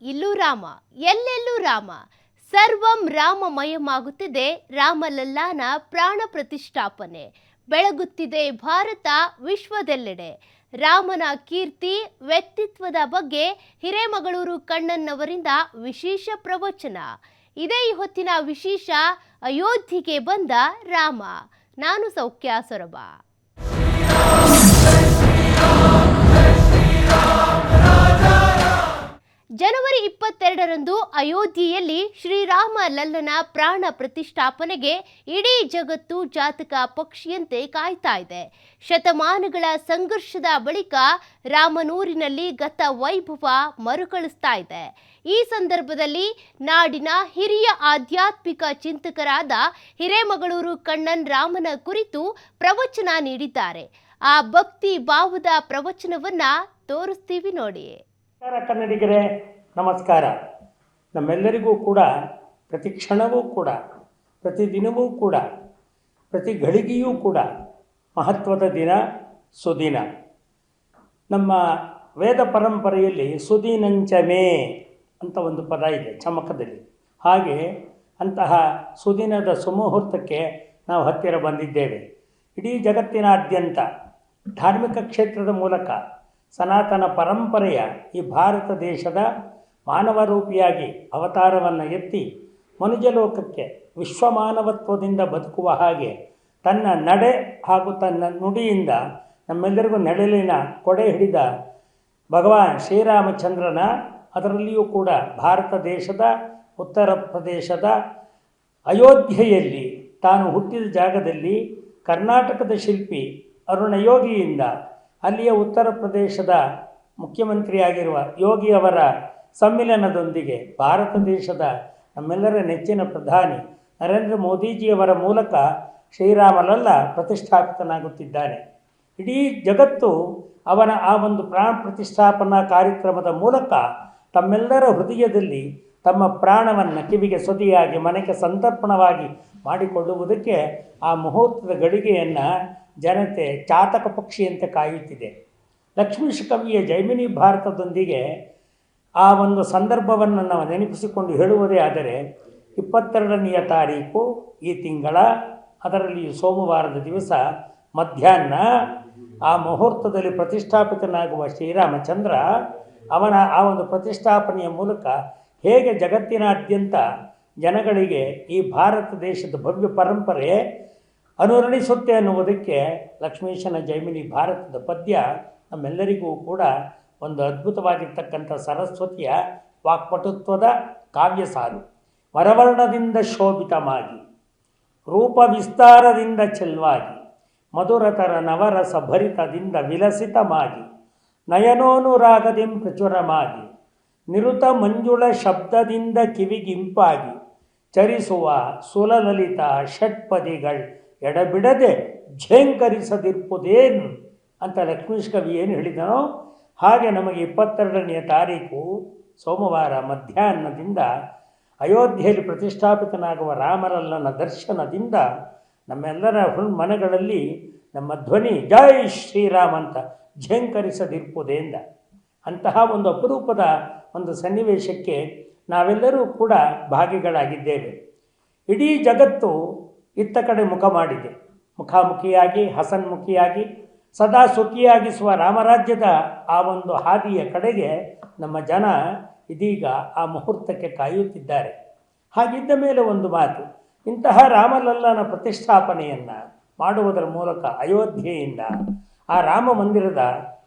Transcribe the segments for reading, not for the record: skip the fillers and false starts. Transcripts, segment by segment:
ಇಲ್ಲೂ ರಾಮ, ಎಲ್ಲೆಲ್ಲೂ ರಾಮ. ಸರ್ವಂ ರಾಮಮಯಮಾಗುತ್ತಿದೆ ರಾಮಲಲ್ಲಾನ ಪ್ರಾಣ ಪ್ರತಿಷ್ಠಾಪನೆ. ಬೆಳಗುತ್ತಿದೆ ಭಾರತ ವಿಶ್ವದೆಲ್ಲೆಡೆ. ರಾಮನ ಕೀರ್ತಿ ವ್ಯಕ್ತಿತ್ವದ ಬಗ್ಗೆ ಹಿರೇಮಗಳೂರು ಕಣ್ಣನ್ನವರಿಂದ ವಿಶೇಷ ಪ್ರವಚನ. ಇದೇ ಈ ಹೊತ್ತಿನ ವಿಶೇಷ. ಅಯೋಧ್ಯೆಗೆ ಬಂದ ರಾಮ. ನಾನು ಸೌಖ್ಯ ಸೊರಬ. ಜನವರಿ 22ರಂದು ಅಯೋಧ್ಯೆಯಲ್ಲಿ ಶ್ರೀರಾಮ ಲಲ್ಲನ ಪ್ರಾಣ ಪ್ರತಿಷ್ಠಾಪನೆಗೆ ಇಡೀ ಜಗತ್ತು ಜಾತಕ ಪಕ್ಷಿಯಂತೆ ಕಾಯ್ತಾ ಇದೆ. ಶತಮಾನಗಳ ಸಂಘರ್ಷದ ಬಳಿಕ ರಾಮನೂರಿನಲ್ಲಿ ಗತ ವೈಭವ ಮರುಕಳಿಸ್ತಾ ಇದೆ. ಈ ಸಂದರ್ಭದಲ್ಲಿ ನಾಡಿನ ಹಿರಿಯ ಆಧ್ಯಾತ್ಮಿಕ ಚಿಂತಕರಾದ ಹಿರೇಮಗಳೂರು ಕಣ್ಣನ್ ರಾಮನ ಕುರಿತು ಪ್ರವಚನ ನೀಡಿದ್ದಾರೆ. ಆ ಭಕ್ತಿ ಭಾವದ ಪ್ರವಚನವನ್ನ ತೋರಿಸ್ತೀವಿ ನೋಡಿ. ಕನ್ನಡಿಗರೇ ನಮಸ್ಕಾರ. ನಮ್ಮೆಲ್ಲರಿಗೂ ಕೂಡ ಪ್ರತಿ ಕ್ಷಣವೂ ಕೂಡ, ಪ್ರತಿದಿನವೂ ಕೂಡ, ಪ್ರತಿ ಗಳಿಗೆಯೂ ಕೂಡ ಮಹತ್ವದ ದಿನ, ಸುದಿನ. ನಮ್ಮ ವೇದ ಪರಂಪರೆಯಲ್ಲಿ ಸುದಿನಂಚಮೇ ಅಂತ ಒಂದು ಪದ ಇದೆ ಚಮಕದಲ್ಲಿ. ಹಾಗೆ ಅಂತಹ ಸುದಿನದ ಸುಮುಹೂರ್ತಕ್ಕೆ ನಾವು ಹತ್ತಿರ ಬಂದಿದ್ದೇವೆ. ಇಡೀ ಜಗತ್ತಿನಾದ್ಯಂತ ಧಾರ್ಮಿಕ ಕ್ಷೇತ್ರದ ಮೂಲಕ ಸನಾತನ ಪರಂಪರೆಯ ಈ ಭಾರತ ದೇಶದ ಮಾನವರೂಪಿಯಾಗಿ ಅವತಾರವನ್ನು ಎತ್ತಿ ಮನುಜಲೋಕಕ್ಕೆ ವಿಶ್ವಮಾನವತ್ವದಿಂದ ಬದುಕುವ ಹಾಗೆ ತನ್ನ ನಡೆ ಹಾಗೂ ತನ್ನ ನುಡಿಯಿಂದ ನಮ್ಮೆಲ್ಲರಿಗೂ ನೆರಳಿನ ಕೊಡೆ ಹಿಡಿದ ಭಗವಾನ್ ಶ್ರೀರಾಮಚಂದ್ರನ, ಅದರಲ್ಲಿಯೂ ಕೂಡ ಭಾರತ ದೇಶದ ಉತ್ತರ ಪ್ರದೇಶದ ಅಯೋಧ್ಯೆಯಲ್ಲಿ ತಾನು ಹುಟ್ಟಿದ ಜಾಗದಲ್ಲಿ ಕರ್ನಾಟಕದ ಶಿಲ್ಪಿ ಅರುಣಯೋಗಿಯಿಂದ ಅಲ್ಲಿಯ ಉತ್ತರ ಪ್ರದೇಶದ ಮುಖ್ಯಮಂತ್ರಿಯಾಗಿರುವ ಯೋಗಿಯವರ ಸಮ್ಮಿಲನದೊಂದಿಗೆ ಭಾರತ ದೇಶದ ನಮ್ಮೆಲ್ಲರ ನೆಚ್ಚಿನ ಪ್ರಧಾನಿ ನರೇಂದ್ರ ಮೋದಿಜಿಯವರ ಮೂಲಕ ಶ್ರೀರಾಮಲಲ್ಲ ಪ್ರತಿಷ್ಠಾಪಿತನಾಗುತ್ತಿದ್ದಾನೆ. ಇಡೀ ಜಗತ್ತು ಅವನ ಆ ಒಂದು ಪ್ರಾಣ ಪ್ರತಿಷ್ಠಾಪನಾ ಕಾರ್ಯಕ್ರಮದ ಮೂಲಕ ತಮ್ಮೆಲ್ಲರ ಹೃದಯದಲ್ಲಿ ತಮ್ಮ ಪ್ರಾಣವನ್ನು ಕಿವಿಗೆ ಸೊದಿಯಾಗಿ ಮನೆಗೆ ಸಂತರ್ಪಣವಾಗಿ ಮಾಡಿಕೊಳ್ಳುವುದಕ್ಕೆ ಆ ಮುಹೂರ್ತದ ಗಳಿಗೆಯನ್ನು ಜನತೆ ಚಾತಕ ಪಕ್ಷಿಯಂತೆ ಕಾಯುತ್ತಿದೆ. ಲಕ್ಷ್ಮೀಶ ಕವಿಯ ಜೈಮಿನಿ ಭಾರತದೊಂದಿಗೆ ಆ ಒಂದು ಸಂದರ್ಭವನ್ನು ನಾವು ನೆನಪಿಸಿಕೊಂಡು ಹೇಳುವುದೇ ಆದರೆ 22ನೆಯ ತಾರೀಕು ಈ ತಿಂಗಳ, ಅದರಲ್ಲಿ ಸೋಮವಾರದ ದಿವಸ ಮಧ್ಯಾಹ್ನ ಆ ಮುಹೂರ್ತದಲ್ಲಿ ಪ್ರತಿಷ್ಠಾಪಿತನಾಗುವ ಶ್ರೀರಾಮಚಂದ್ರ ಅವನ ಆ ಒಂದು ಪ್ರತಿಷ್ಠಾಪನೆಯ ಮೂಲಕ ಹೇಗೆ ಜಗತ್ತಿನಾದ್ಯಂತ ಜನಗಳಿಗೆ ಈ ಭಾರತ ದೇಶದ ಭವ್ಯ ಪರಂಪರೆ ಅನುರಣಿಸುತ್ತೆ ಅನ್ನುವುದಕ್ಕೆ ಲಕ್ಷ್ಮೀಶನ ಜೈಮಿನಿ ಭಾರತದ ಪದ್ಯ ನಮ್ಮೆಲ್ಲರಿಗೂ ಕೂಡ ಒಂದು ಅದ್ಭುತವಾಗಿರ್ತಕ್ಕಂಥ ಸರಸ್ವತಿಯ ವಾಕ್ಪಟುತ್ವದ ಕಾವ್ಯ ಸಾಲು. ವರವರ್ಣದಿಂದ ಶೋಭಿತಮಾಗಿ, ರೂಪ ವಿಸ್ತಾರದಿಂದ ಚೆಲ್ವಾಗಿ, ಮಧುರತರ ನವರಸ ಭರಿತದಿಂದ ವಿಲಸಿತಮಾಗಿ, ನಯನೋನುರಾಗದಿಂ ಪ್ರಚುರಮಾಗಿ, ನಿರುತ ಮಂಜುಳ ಶಬ್ದದಿಂದ ಕಿವಿಗಿಂಪಾಗಿ, ಚರಿಸುವ ಸುಲಲಿತ ಷಟ್ಪದಿಗಳು ಎಡಬಿಡದೆ ಝೇಂಕರಿಸದಿರ್ಪುದೇನು ಅಂತ ಲಕ್ಷ್ಮೀಶ ಕವಿ ಏನು ಹೇಳಿದನೋ ಹಾಗೆ ನಮಗೆ 22ನೆಯ ತಾರೀಕು ಸೋಮವಾರ ಮಧ್ಯಾಹ್ನದಿಂದ ಅಯೋಧ್ಯೆಯಲ್ಲಿ ಪ್ರತಿಷ್ಠಾಪಿತನಾಗುವ ರಾಮಲಲ್ಲನ ದರ್ಶನದಿಂದ ನಮ್ಮೆಲ್ಲರ ಮನಗಳಲ್ಲಿ ನಮ್ಮ ಧ್ವನಿ ಜೈ ಶ್ರೀರಾಮ್ ಅಂತ ಝೇಂಕರಿಸದಿರ್ಪುದೆಂದ. ಅಂತಹ ಒಂದು ಅಪರೂಪದ ಒಂದು ಸನ್ನಿವೇಶಕ್ಕೆ ನಾವೆಲ್ಲರೂ ಕೂಡ ಭಾಗಿಗಳಾಗಿದ್ದೇವೆ. ಇಡೀ ಜಗತ್ತು ಇತ್ತ ಕಡೆ ಮುಖ ಮಾಡಿದೆ. ಮುಖಾಮುಖಿಯಾಗಿ ಹಸನ್ಮುಖಿಯಾಗಿ ಸದಾ ಸುಖಿಯಾಗಿಸುವ ರಾಮರಾಜ್ಯದ ಆ ಒಂದು ಹಾದಿಯ ಕಡೆಗೆ ನಮ್ಮ ಜನ ಇದೀಗ ಆ ಮುಹೂರ್ತಕ್ಕೆ ಕಾಯುತ್ತಿದ್ದಾರೆ. ಹಾಗಿದ್ದ ಮೇಲೆ ಒಂದು ಮಾತು, ಇಂತಹ ರಾಮಲಲ್ಲನ ಪ್ರತಿಷ್ಠಾಪನೆಯನ್ನು ಮಾಡುವುದರ ಮೂಲಕ ಅಯೋಧ್ಯೆಯಿಂದ ಆ ರಾಮ ಮಂದಿರದ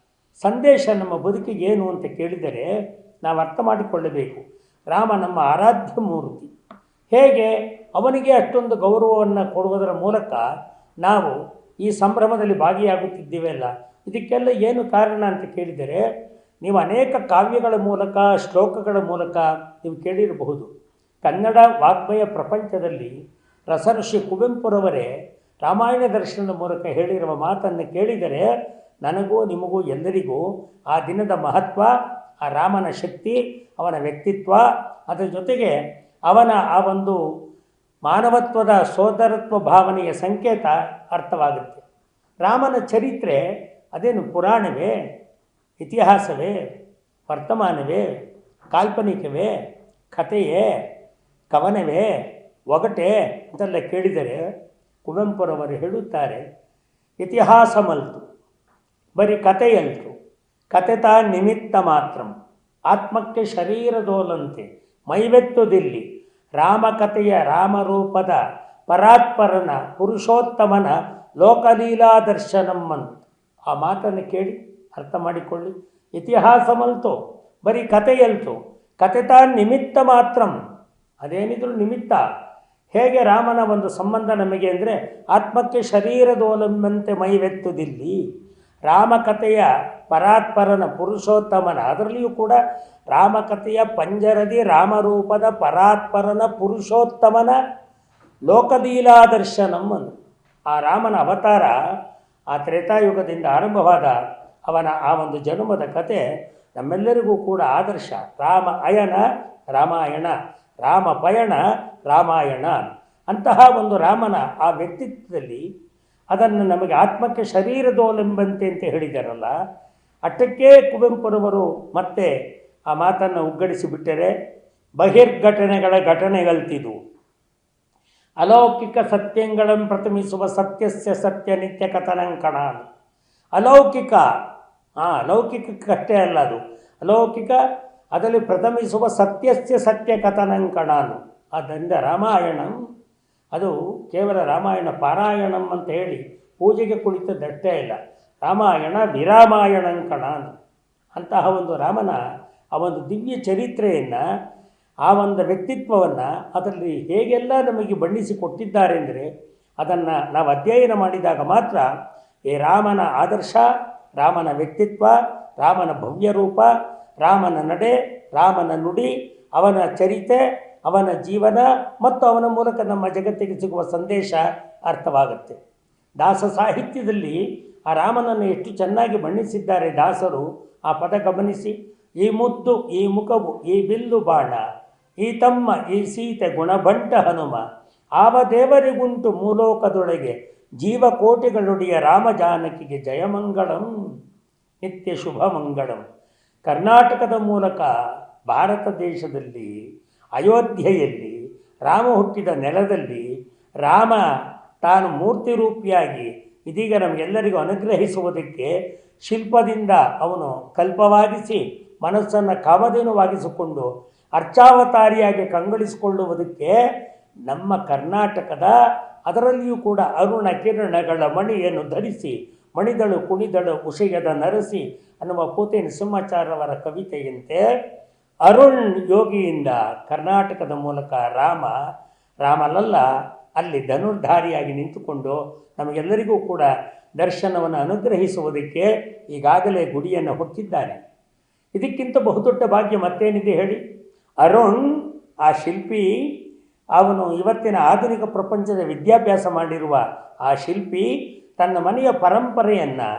ಸಂದೇಶ ನಮ್ಮ ಬದುಕಿಗೆ ಏನು ಅಂತ ಕೇಳಿದರೆ ನಾವು ಅರ್ಥ ಮಾಡಿಕೊಳ್ಳಬೇಕು. ರಾಮ ನಮ್ಮ ಆರಾಧ್ಯ ಮೂರ್ತಿ. ಹೇಗೆ ಅವನಿಗೆ ಅಷ್ಟೊಂದು ಗೌರವವನ್ನು ಕೊಡುವುದರ ಮೂಲಕ ನಾವು ಈ ಸಂಭ್ರಮದಲ್ಲಿ ಭಾಗಿಯಾಗುತ್ತಿದ್ದೇವೆಲ್ಲ, ಇದಕ್ಕೆಲ್ಲ ಏನು ಕಾರಣ ಅಂತ ಕೇಳಿದರೆ ನೀವು ಅನೇಕ ಕಾವ್ಯಗಳ ಮೂಲಕ ಶ್ಲೋಕಗಳ ಮೂಲಕ ನೀವು ಕೇಳಿರಬಹುದು. ಕನ್ನಡ ವಾಗ್ಮಯ ಪ್ರಪಂಚದಲ್ಲಿ ರಸಋಷಿ ಕುವೆಂಪುರವರೇ ರಾಮಾಯಣ ದರ್ಶನದ ಮೂಲಕ ಹೇಳಿರುವ ಮಾತನ್ನು ಕೇಳಿದರೆ ನನಗೂ ನಿಮಗೂ ಎಲ್ಲರಿಗೂ ಆ ದಿನದ ಮಹತ್ವ, ಆ ರಾಮನ ಶಕ್ತಿ, ಅವನ ವ್ಯಕ್ತಿತ್ವ, ಅದರ ಜೊತೆಗೆ ಅವನ ಆ ಒಂದು ಮಾನವತ್ವದ ಸೋದರತ್ವ ಭಾವನೆಯ ಸಂಕೇತ ಅರ್ಥವಾಗುತ್ತೆ. ರಾಮನ ಚರಿತ್ರೆ ಅದೇನು ಪುರಾಣವೇ, ಇತಿಹಾಸವೇ, ವರ್ತಮಾನವೇ, ಕಾಲ್ಪನಿಕವೇ, ಕಥೆಯೇ, ಕವನವೇ, ಒಗಟೆ ಅಂತೆಲ್ಲ ಕೇಳಿದರೆ ಕುವೆಂಪುರವರು ಹೇಳುತ್ತಾರೆ, ಇತಿಹಾಸ ಮಲ್ತು ಬರೀ ಕಥೆಯಲ್ತು, ಕಥೆತ ನಿಮಿತ್ತ ಮಾತ್ರ, ಆತ್ಮಕ್ಕೆ ಶರೀರದೋಲಂತೆ ಮೈವೆತ್ತುದಿಲ್ಲಿ, ರಾಮಕಥೆಯ ರಾಮರೂಪದ ಪರಾತ್ಪರನ ಪುರುಷೋತ್ತಮನ ಲೋಕಲೀಲಾ ದರ್ಶನಮ್ಮಂತ. ಆ ಮಾತನ್ನು ಕೇಳಿ ಅರ್ಥ ಮಾಡಿಕೊಳ್ಳಿ. ಇತಿಹಾಸ ಮಲ್ತು ಬರೀ ಕಥೆಯಲ್ತು, ಕಥೆತ ನಿಮಿತ್ತ ಮಾತ್ರ, ಅದೇನಿದ್ರು ನಿಮಿತ್ತ. ಹೇಗೆ ರಾಮನ ಒಂದು ಸಂಬಂಧ ನಮಗೆ ಅಂದರೆ, ಆತ್ಮಕ್ಕೆ ಶರೀರದೋಲಂಬಂತೆ ಮೈವೆತ್ತುದಿಲ್ಲಿ, ರಾಮಕಥೆಯ ಪರಾತ್ಪರನ ಪುರುಷೋತ್ತಮನ, ಅದರಲ್ಲಿಯೂ ಕೂಡ ರಾಮಕಥೆಯ ಪಂಜರದಿ ರಾಮರೂಪದ ಪರಾತ್ಪರನ ಪುರುಷೋತ್ತಮನ ಲೋಕಲೀಲಾ ದರ್ಶನಂ ಅಂದು. ಆ ರಾಮನ ಅವತಾರ, ಆ ತ್ರೇತಾಯುಗದಿಂದ ಆರಂಭವಾದ ಅವನ ಆ ಒಂದು ಜನ್ಮದ ಕತೆ ನಮ್ಮೆಲ್ಲರಿಗೂ ಕೂಡ ಆದರ್ಶ. ರಾಮ ಅಯನ ರಾಮಾಯಣ, ರಾಮ ಪಯಣ ರಾಮಾಯಣ. ಅಂತಹ ಒಂದು ರಾಮನ ಆ ವ್ಯಕ್ತಿತ್ವದಲ್ಲಿ ಅದನ್ನು ನಮಗೆ ಆತ್ಮಕ್ಕೆ ಶರೀರದೋಲೆಂಬಂತೆ ಅಂತ ಹೇಳಿದಾರಲ್ಲ, ಅಷ್ಟಕ್ಕೆ ಕುವೆಂಪುರವರು ಮತ್ತೆ ಆ ಮಾತನ್ನು ಉಗ್ಗಡಿಸಿಬಿಟ್ಟರೆ, ಬಹಿರ್ಘಟನೆಗಳ ಘಟನೆಗಳ್ತಿದು, ಅಲೌಕಿಕ ಸತ್ಯಂಗಳಂ ಪ್ರಥಮಿಸುವ ಸತ್ಯಸ್ಯ ಸತ್ಯ ನಿತ್ಯ ಕಥನಂಕಣ. ಅಲೌಕಿಕ, ಲೌಕಿಕಕ್ಕಷ್ಟೇ ಅಲ್ಲ ಅದು, ಅಲೌಕಿಕ ಅದರಲ್ಲಿ ಪ್ರಥಮಿಸುವ ಸತ್ಯಸ್ಯ ಸತ್ಯ ಕಥನಂಕಣನು. ಆದ್ದರಿಂದ ರಾಮಾಯಣಂ ಅದು ಕೇವಲ ರಾಮಾಯಣ ಪಾರಾಯಣಂ ಅಂತ ಹೇಳಿ ಪೂಜೆಗೆ ಕುಳಿತದ್ದಷ್ಟೇ ಇಲ್ಲ, ರಾಮಾಯಣ ವಿರಾಮಾಯಣಂಕಣ. ಅಂತಹ ಒಂದು ರಾಮನ ಆ ಒಂದು ದಿವ್ಯ ಚರಿತ್ರೆಯನ್ನು, ಆ ಒಂದು ವ್ಯಕ್ತಿತ್ವವನ್ನು ಅದರಲ್ಲಿ ಹೇಗೆಲ್ಲ ನಮಗೆ ಬಣ್ಣಿಸಿ ಕೊಟ್ಟಿದ್ದಾರೆ ಅಂದರೆ, ಅದನ್ನು ನಾವು ಅಧ್ಯಯನ ಮಾಡಿದಾಗ ಮಾತ್ರ ಈ ರಾಮನ ಆದರ್ಶ, ರಾಮನ ವ್ಯಕ್ತಿತ್ವ, ರಾಮನ ಭವ್ಯರೂಪ, ರಾಮನ ನಡೆ, ರಾಮನ ನುಡಿ, ಅವನ ಚರಿತೆ, ಅವನ ಜೀವನ ಮತ್ತು ಅವನ ಮೂಲಕ ನಮ್ಮ ಜಗತ್ತಿಗೆ ಸಿಗುವ ಸಂದೇಶ ಅರ್ಥವಾಗುತ್ತೆ. ದಾಸ ಸಾಹಿತ್ಯದಲ್ಲಿ ಆ ರಾಮನನ್ನು ಎಷ್ಟು ಚೆನ್ನಾಗಿ ಬಣ್ಣಿಸಿದ್ದಾರೆ ದಾಸರು. ಆ ಪದ ಗಮನಿಸಿ. ಈ ಮುದ್ದು, ಈ ಮುಖವು, ಈ ಬಿಲ್ಲು ಬಾಣ, ಈ ತಮ್ಮ, ಈ ಸೀತೆ ಗುಣಬಂಟ ಹನುಮ, ಆವ ದೇವರಿಗುಂಟು ಮೂಲೋಕದೊಳಗೆ ಜೀವಕೋಟಿಗಳುಡಿಯ ರಾಮ ಜಾನಕಿಗೆ ಜಯಮಂಗಳಂ ನಿತ್ಯ ಶುಭ ಮಂಗಳಂ. ಕರ್ನಾಟಕದ ಮೂಲಕ ಭಾರತ ದೇಶದಲ್ಲಿ ಅಯೋಧ್ಯೆಯಲ್ಲಿ ರಾಮ ಹುಟ್ಟಿದ ನೆಲದಲ್ಲಿ ರಾಮ ತಾನು ಮೂರ್ತಿ ರೂಪಿಯಾಗಿ ಇದೀಗ ನಮಗೆಲ್ಲರಿಗೂ ಅನುಗ್ರಹಿಸುವುದಕ್ಕೆ ಶಿಲ್ಪದಿಂದ ಅವನು ಕಲ್ಪವಾಗಿಸಿ ಮನಸ್ಸನ್ನು ಕಾಮಧೇನುವಾಗಿಸಿಕೊಂಡು ಅರ್ಚಾವತಾರಿಯಾಗಿ ಕಂಗೊಳಿಸಿಕೊಳ್ಳುವುದಕ್ಕೆ ನಮ್ಮ ಕರ್ನಾಟಕದ, ಅದರಲ್ಲಿಯೂ ಕೂಡ ಅರುಣ ಕಿರಣಗಳ ಮಣಿಯನ್ನು ಧರಿಸಿ ಮಣಿದಳು ಕುಣಿದಳು ಉಷಯದ ನರಸಿ ಅನ್ನುವ ಪೂತಿ ನರಸಿಂಹಾಚಾರ್ಯವರ ಕವಿತೆಯಂತೆ ಅರುಣ್ ಯೋಗಿಯಿಂದ ಕರ್ನಾಟಕದ ಮೂಲಕ ರಾಮಲಲ್ಲ ಅಲ್ಲಿ ಧನುರ್ಧಾರಿಯಾಗಿ ನಿಂತುಕೊಂಡು ನಮಗೆಲ್ಲರಿಗೂ ಕೂಡ ದರ್ಶನವನ್ನು ಅನುಗ್ರಹಿಸುವುದಕ್ಕೆ ಈಗಾಗಲೇ ಗುಡಿಯನ್ನು ಹೊಕ್ಕಿದ್ದಾನೆ. ಇದಕ್ಕಿಂತ ಬಹುದೊಡ್ಡ ಭಾಗ್ಯ ಮತ್ತೇನಿದೆ ಹೇಳಿ? ಅರುಣ್ ಆ ಶಿಲ್ಪಿ, ಅವನು ಇವತ್ತಿನ ಆಧುನಿಕ ಪ್ರಪಂಚದ ವಿದ್ಯಾಭ್ಯಾಸ ಮಾಡಿರುವ ಆ ಶಿಲ್ಪಿ ತನ್ನ ಮನೆಯ ಪರಂಪರೆಯನ್ನು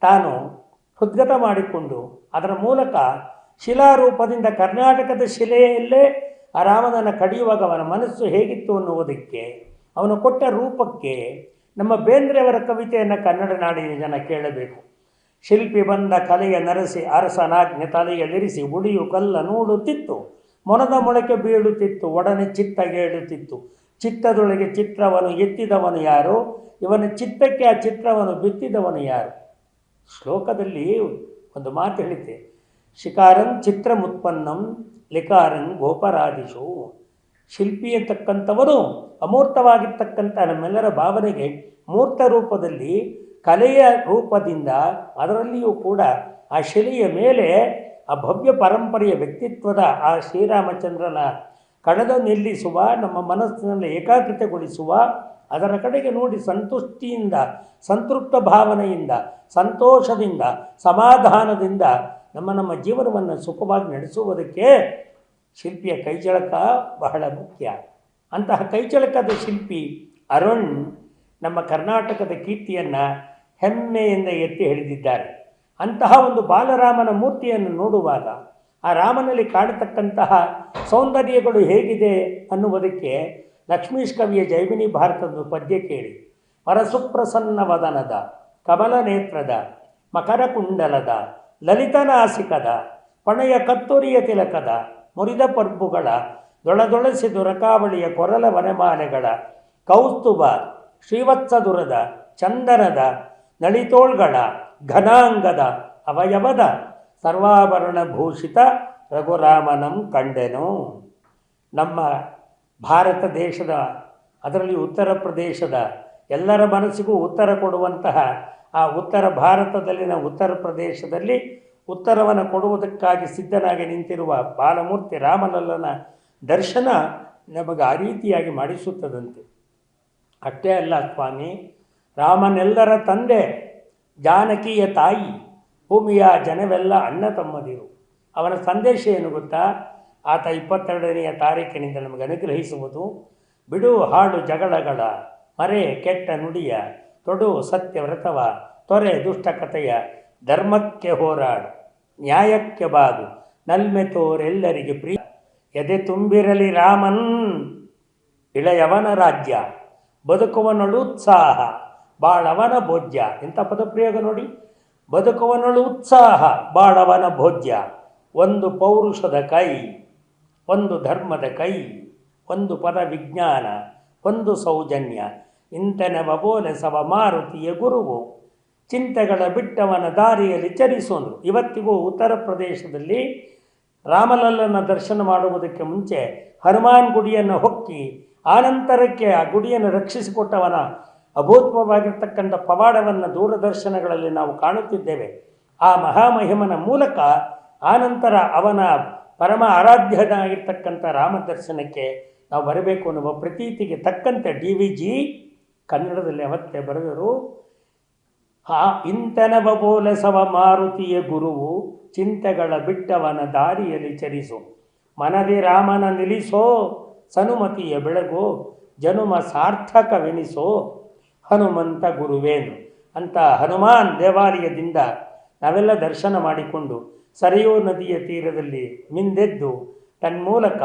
ತಾನು ಹೃದ್ಗತ ಮಾಡಿಕೊಂಡು ಅದರ ಮೂಲಕ ಶಿಲಾರೂಪದಿಂದ ಕರ್ನಾಟಕದ ಶಿಲೆಯಲ್ಲೇ ಆ ರಾಮನನ್ನು ಕಡಿಯುವಾಗ ಅವನ ಮನಸ್ಸು ಹೇಗಿತ್ತು ಅನ್ನುವುದಕ್ಕೆ, ಅವನು ಕೊಟ್ಟ ರೂಪಕ್ಕೆ ನಮ್ಮ ಬೇಂದ್ರೆಯವರ ಕವಿತೆಯನ್ನು ಕನ್ನಡ ನಾಡಿನ ಜನ ಕೇಳಬೇಕು. ಶಿಲ್ಪಿ ಬಂದ ಕಲೆಯ ನರಸಿ ಅರಸನಾಜ್ಞೆ ತಲೆಯಲ್ಲಿರಿಸಿ ಉಡಿಯು ಕಲ್ಲ ನೋಡುತ್ತಿತ್ತು, ಮೊನದ ಮೊಳಕೆ ಬೀಳುತ್ತಿತ್ತು, ಒಡನೆ ಚಿತ್ತಗೇಳುತ್ತಿತ್ತು, ಚಿತ್ತದೊಳಗೆ ಚಿತ್ರವನ್ನು ಎತ್ತಿದವನು ಯಾರು, ಇವನ ಚಿತ್ತಕ್ಕೆ ಆ ಚಿತ್ರವನ್ನು ಬಿತ್ತಿದವನು ಯಾರು? ಶ್ಲೋಕದಲ್ಲಿ ಒಂದು ಮಾತು ಹೇಳಿದೆ, ಶಿಕಾರಂ ಚಿತ್ರಮುತ್ಪನ್ನಂ ಲಿಕಾರಂ ಗೋಪರಾದಿಶು. ಶಿಲ್ಪಿ ಅಂತಕ್ಕಂಥವನು ಅಮೂರ್ತವಾಗಿರ್ತಕ್ಕಂಥ ನಮ್ಮೆಲ್ಲರ ಭಾವನೆಗೆ ಮೂರ್ತ ರೂಪದಲ್ಲಿ ಕಲೆಯ ರೂಪದಿಂದ, ಅದರಲ್ಲಿಯೂ ಕೂಡ ಆ ಶಿಲೆಯ ಮೇಲೆ ಆ ಭವ್ಯ ಪರಂಪರೆಯ ವ್ಯಕ್ತಿತ್ವದ ಆ ಶ್ರೀರಾಮಚಂದ್ರನ ಕಳೆದ ನಿಲ್ಲಿಸುವ, ನಮ್ಮ ಮನಸ್ಸಿನಲ್ಲಿ ಏಕಾಗ್ರತೆಗೊಳಿಸುವ, ಅದರ ಕಡೆಗೆ ನೋಡಿ ಸಂತುಷ್ಟಿಯಿಂದ, ಸಂತೃಪ್ತ ಭಾವನೆಯಿಂದ, ಸಂತೋಷದಿಂದ, ಸಮಾಧಾನದಿಂದ ನಮ್ಮ ಜೀವನವನ್ನು ಸುಖವಾಗಿ ನಡೆಸುವುದಕ್ಕೆ ಶಿಲ್ಪಿಯ ಕೈಚಳಕ ಬಹಳ ಮುಖ್ಯ. ಅಂತಹ ಕೈಚಳಕದ ಶಿಲ್ಪಿ ಅರುಣ್ ನಮ್ಮ ಕರ್ನಾಟಕದ ಕೀರ್ತಿಯನ್ನು ಹೆಮ್ಮೆಯಿಂದ ಎತ್ತಿ ಹಿಡಿದಿದ್ದಾರೆ. ಅಂತಹ ಒಂದು ಬಾಲರಾಮನ ಮೂರ್ತಿಯನ್ನು ನೋಡುವಾಗ ಆ ರಾಮನಲ್ಲಿ ಕಾಣತಕ್ಕಂತಹ ಸೌಂದರ್ಯಗಳು ಹೇಗಿದೆ ಅನ್ನುವುದಕ್ಕೆ ಲಕ್ಷ್ಮೀಶ್ ಕವಿಯ ಜೈಮಿನಿ ಭಾರತದ ಪದ್ಯ ಕೇಳಿ. ಪರಸುಪ್ರಸನ್ನ ವದನದ, ಕಮಲ ನೇತ್ರದ, ಮಕರ ಕುಂಡಲದ, ಲಲಿತನಾಸಿಕದ, ಪಣೆಯ ಕತ್ತುರಿಯ ತಿಲಕದ ಮುರಿದ ಪರ್ಬುಗಳ ದೊಳದೊಳಸಿ ದುರಕಾವಳಿಯ ಕೊರಲ ವನಮಾಲೆಗಳ ಕೌಸ್ತುಭ ಶ್ರೀವತ್ಸದುರದ ಚಂದನದ ನಳಿತೋಳ್ಗಳ ಘನಾಂಗದ ಅವಯವದ ಸರ್ವಾಭರಣ ಭೂಷಿತ ರಘುರಾಮನಂ ಕಂಡೆನು. ನಮ್ಮ ಭಾರತ ದೇಶದ, ಅದರಲ್ಲಿ ಉತ್ತರ ಪ್ರದೇಶದ ಎಲ್ಲರ ಮನಸ್ಸಿಗೂ ಉತ್ತರ ಕೊಡುವಂತಹ ಆ ಉತ್ತರ ಭಾರತದಲ್ಲಿನ ಉತ್ತರ ಪ್ರದೇಶದಲ್ಲಿ ಉತ್ತರವನ್ನು ಕೊಡುವುದಕ್ಕಾಗಿ ಸಿದ್ಧನಾಗಿ ನಿಂತಿರುವ ಬಾಲಮೂರ್ತಿ ರಾಮಲಲ್ಲನ ದರ್ಶನ ನಮಗೆ ಆ ರೀತಿಯಾಗಿ ಮಾಡಿಸುತ್ತದಂತೆ. ಅಷ್ಟೇ ಅಲ್ಲ ಸ್ವಾಮಿ, ರಾಮನೆಲ್ಲರ ತಂದೆ, ಜಾನಕಿಯ ತಾಯಿ, ಭೂಮಿಯ ಜನವೆಲ್ಲ ಅಣ್ಣ ತಮ್ಮದಿರು. ಅವನ ಸಂದೇಶ ಏನು ಗೊತ್ತಾ? ಆತ 22ನೇ ತಾರೀಕಿನಿಂದ ನಮಗೆ ಅನುಗ್ರಹಿಸುವುದು, ಬಿಡು ಹಾಳು ಜಗಳಗಳ, ಮರೆ ಕೆಟ್ಟ ನುಡಿಯ, ತೊಡು ಸತ್ಯವ್ರತವ, ತೊರೆ ದುಷ್ಟಕತೆಯ, ಧರ್ಮಕ್ಕೆ ಹೋರಾಡು, ನ್ಯಾಯಕ್ಕೆ ಬಾಗು, ನಲ್ಮೆ ತೋರೆಲ್ಲರಿಗೆ ಪ್ರಿಯ, ಎದೆ ತುಂಬಿರಲಿ ರಾಮನ್ ಇಳೆಯವನ ರಾಜ್ಯ, ಬದುಕುವನಳು ಉತ್ಸಾಹ, ಬಾಳವನ ಭೋಜ್ಯ. ಇಂಥ ಪದಪ್ರಯೋಗ ನೋಡಿ, ಬದುಕುವನಳು ಉತ್ಸಾಹ, ಬಾಳವನ ಭೋಜ್ಯ. ಒಂದು ಪೌರುಷದ ಕೈ, ಒಂದು ಧರ್ಮದ ಕೈ, ಒಂದು ಪದ ವಿಜ್ಞಾನ, ಒಂದು ಸೌಜನ್ಯ, ಇಂತನೆವ ಬೋಲೆ ಸವ ಮಾರುತಿಯ ಗುರುವು, ಚಿಂತೆಗಳ ಬಿಟ್ಟವನ ದಾರಿಯಲ್ಲಿ ಚರಿಸೋನು. ಇವತ್ತಿಗೂ ಉತ್ತರ ಪ್ರದೇಶದಲ್ಲಿ ರಾಮಲಲ್ಲನ ದರ್ಶನ ಮಾಡುವುದಕ್ಕೆ ಮುಂಚೆ ಹನುಮಾನ್ ಗುಡಿಯನ್ನು ಹೊಕ್ಕಿ ಆನಂತರಕ್ಕೆ ಆ ಗುಡಿಯನ್ನು ರಕ್ಷಿಸಿಕೊಟ್ಟವನ ಅಭೂತವಾಗಿರ್ತಕ್ಕಂಥ ಪವಾಡವನ್ನು ದೂರದರ್ಶನಗಳಲ್ಲಿ ನಾವು ಕಾಣುತ್ತಿದ್ದೇವೆ. ಆ ಮಹಾಮಹಿಮನ ಮೂಲಕ ಆನಂತರ ಅವನ ಪರಮ ಆರಾಧ್ಯನಾಗಿರ್ತಕ್ಕಂಥ ರಾಮ ದರ್ಶನಕ್ಕೆ ನಾವು ಬರಬೇಕು ಅನ್ನುವ ಪ್ರತೀತಿಗೆ ತಕ್ಕಂತೆ DVG ಕನ್ನಡದಲ್ಲಿ ಅವತ್ತೇ ಬರೆದರು. ಇಂತನವ ಬೋಲೆ ಸವ ಮಾರುತಿಯ ಗುರುವು, ಚಿಂತೆಗಳ ಬಿಟ್ಟವನ ದಾರಿಯಲ್ಲಿ ಚರಿಸು, ಮನದಿ ರಾಮನ ನಿಲ್ಲಿಸೋ, ಸನುಮತಿಯ ಬೆಳಗು, ಜನುಮ ಸಾರ್ಥಕವೆನಿಸೋ, ಹನುಮಂತ ಗುರುವೇನು ಅಂತ ಹನುಮಾನ್ ದೇವಾಲಯದಿಂದ ನಾವೆಲ್ಲ ದರ್ಶನ ಮಾಡಿಕೊಂಡು ಸರಿಯೂ ನದಿಯ ತೀರದಲ್ಲಿ ಮಿಂದೆದ್ದು ತನ್ಮೂಲಕ